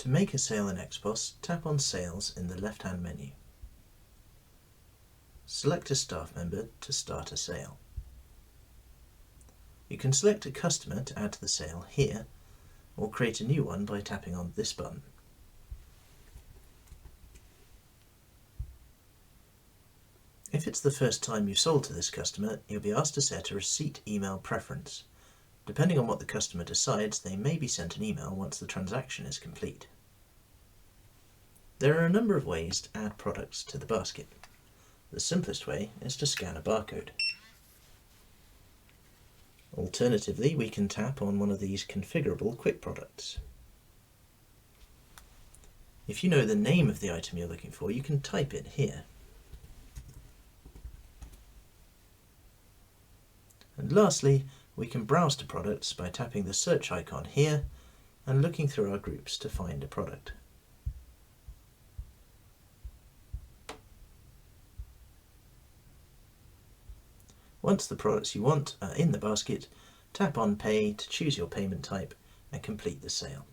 To make a sale in Xpos, tap on Sales in the left-hand menu. Select a staff member to start a sale. You can select a customer to add to the sale here, or create a new one by tapping on this button. If it's the first time you sold to this customer, you'll be asked to set a receipt email preference. Depending on what the customer decides, they may be sent an email once the transaction is complete. There are a number of ways to add products to the basket. The simplest way is to scan a barcode. Alternatively, we can tap on one of these configurable quick products. If you know the name of the item you're looking for, you can type it here. And lastly, we can browse to products by tapping the search icon here and looking through our groups to find a product. Once the products you want are in the basket, tap on Pay to choose your payment type and complete the sale.